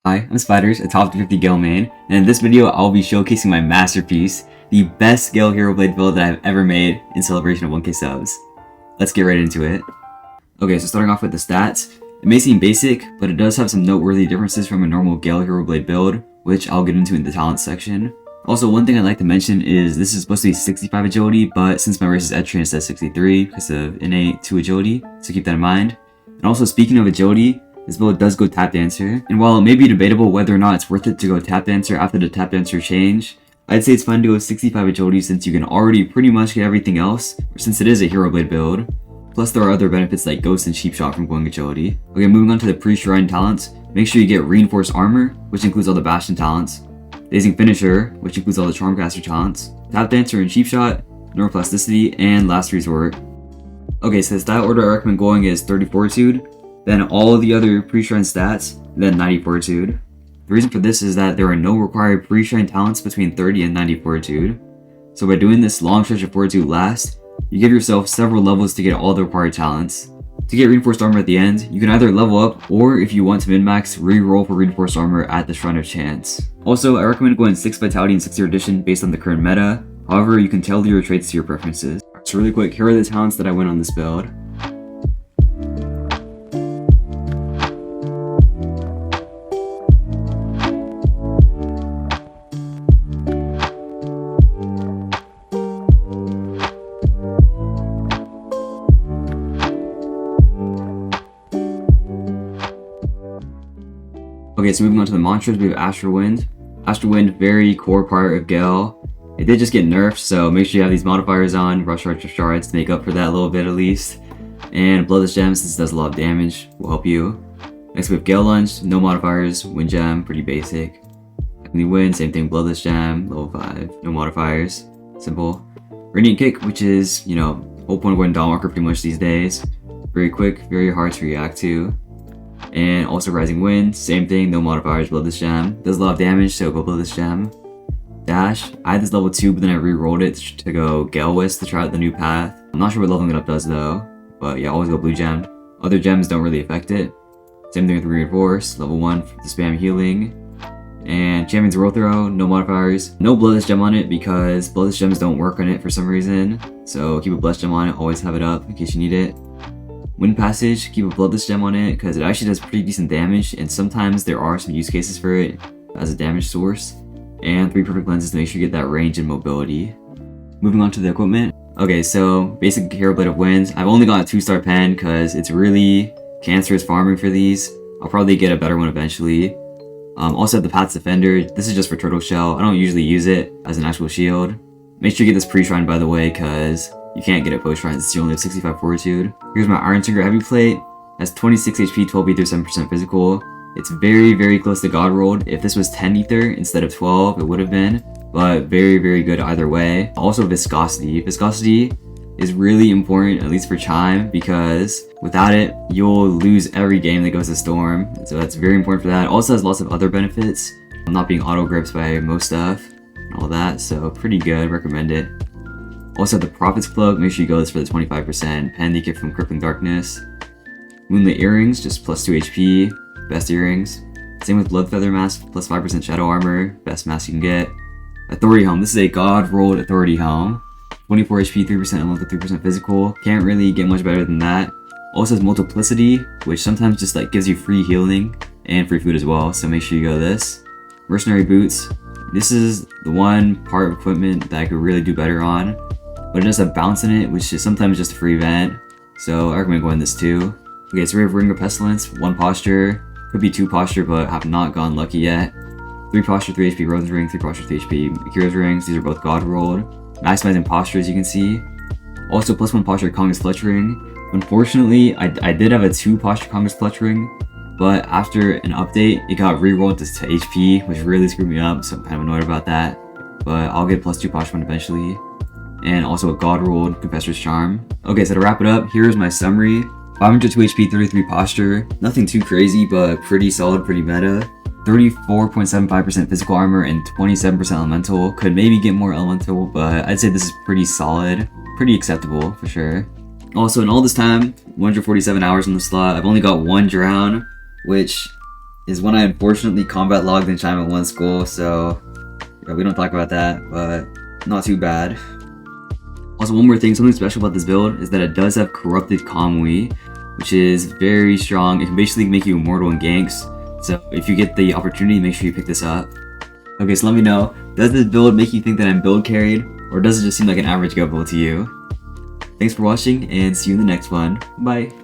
Hi, I'm Spiders, a top 50 Gale main, and in this video I'll be showcasing my masterpiece, the best Gale Heroblade build that I've ever made in celebration of 1k subs. Let's get right into it. Okay, so starting off with the stats, it may seem basic, but it does have some noteworthy differences from a normal Gale Heroblade build, which I'll get into in the talents section. Also, one thing I'd like to mention is this is supposed to be 65 agility, but since my race is Ettrian, it says 63 because of innate 2 agility, so keep that in mind. And also, speaking of agility, this build does go tap dancer, and while it may be debatable whether or not it's worth it to go tap dancer after the tap dancer change, I'd say it's fun to go 65 agility since you can already pretty much get everything else, since it is a Heroblade build. Plus there are other benefits like ghost and cheap shot from going agility. Okay, moving on to the pre-shrine talents, make sure you get reinforced armor, which includes all the bastion talents, dazing finisher, which includes all the charmcaster talents, tap dancer and cheap shot, neuroplasticity, and last resort. Okay, so the stat order I recommend going is 30 fortitude, then all the other pre-shrine stats, then 90 fortitude. The reason for this is that there are no required pre-shrine talents between 30 and 90 fortitude. So by doing this long stretch of fortitude last, you give yourself several levels to get all the required talents. To get reinforced armor at the end, you can either level up, or if you want to min-max, re-roll for reinforced armor at the Shrine of Chance. Also, I recommend going 6 vitality and 6th edition based on the current meta, however you can tailor your traits to your preferences. So really quick, here are the talents that I went on this build. Okay, so moving on to the mantras, we have Astral Wind. Astral Wind, very core part of Gale. It did just get nerfed, so make sure you have these modifiers on, rush archer shards to make up for that a little bit at least. And Bloodless Gems, this does a lot of damage, will help you. Next we have Gale Lunge, no modifiers, Wind Gem, pretty basic. Heavenly Wind, same thing, Bloodless Gem, level 5, no modifiers, simple. Radiant Kick, which is, whole point of going Dawn Walker pretty much these days. Very quick, very hard to react to. And also Rising Wind, same thing, no modifiers, Bloodless Gem. Does a lot of damage, so go Bloodless Gem. Dash, I had this level 2, but then I re-rolled it to go Gale Wisp to try out the new path. I'm not sure what leveling it up does though, but yeah, always go Blue Gem. Other gems don't really affect it. Same thing with Reinforce, level 1 to spam healing. And Champion's Roll Throw, no modifiers. No Bloodless Gem on it because Bloodless Gems don't work on it for some reason. So keep a Blessed Gem on it, always have it up in case you need it. Wind Passage, keep a Bloodless Gem on it because it actually does pretty decent damage, and sometimes there are some use cases for it as a damage source. And 3 Perfect Lenses to make sure you get that range and mobility. Moving on to the equipment. Okay, so basic Heroblade of Winds. I've only got a 2-star pen because it's really cancerous farming for these. I'll probably get a better one eventually. Also have the Path's Defender. This is just for Turtle Shell. I don't usually use it as an actual shield. Make sure you get this pre-shrine by the way because you can't get it post-shrine since you only have 65 fortitude. Here's my Iron Trigger Heavy Plate. Has 26 HP, 12 ether, 7% physical. It's very, very close to God Rolled. If this was 10 ether instead of 12, it would have been. But very, very good either way. Also Viscosity. Viscosity is really important, at least for Chime, because without it, you'll lose every game that goes to Storm. So that's very important for that. Also has lots of other benefits. Not being auto-grips by most stuff and all that. So pretty good, recommend it. Also the Prophet's Cloak, make sure you go this for the 25%. Pen Kit from Crippling Darkness. Moonlit Earrings, just plus 2 HP. Best earrings. Same with Bloodfeather Mask, plus 5% Shadow Armor. Best mask you can get. Authority Helm, this is a God rolled Authority Helm. 24 HP, 3% elemental, 3% physical. Can't really get much better than that. Also has Multiplicity, which sometimes just gives you free healing and free food as well, so make sure you go this. Mercenary Boots. This is the one part of equipment that I could really do better on. But it does have bounce in it, which is sometimes just a free event, so I recommend going this too. Okay, so we have Ring of Pestilence, 1 posture, could be 2 posture, but have not gone lucky yet. 3 posture, 3 HP Rose's Ring, 3 posture, 3 HP Hero's Rings, these are both God rolled. Maximizing posture as you can see. Also plus 1 posture Congress Clutch Ring. Unfortunately, I did have a 2 posture Congress Clutch Ring, but after an update, it got re-rolled to HP, which really screwed me up, so I'm kind of annoyed about that. But I'll get plus 2 posture one eventually. And also a God rolled Confessor's Charm. Okay, so to wrap it up, here's my summary. 502 HP, 33 posture. Nothing too crazy, but pretty solid, pretty meta. 34.75% physical armor and 27% elemental. Could maybe get more elemental, but I'd say this is pretty solid. Pretty acceptable, for sure. Also, in all this time, 147 hours on the slot, I've only got 1 drown, which is when I unfortunately combat logged in Enchantment 1 school, so yeah, we don't talk about that, but not too bad. Also, one more thing, something special about this build is that it does have Corrupted Kamui, which is very strong. It can basically make you immortal in ganks, so if you get the opportunity, make sure you pick this up. Okay, so let me know, does this build make you think that I'm build carried, or does it just seem like an average go build to you? Thanks for watching, and see you in the next one. Bye!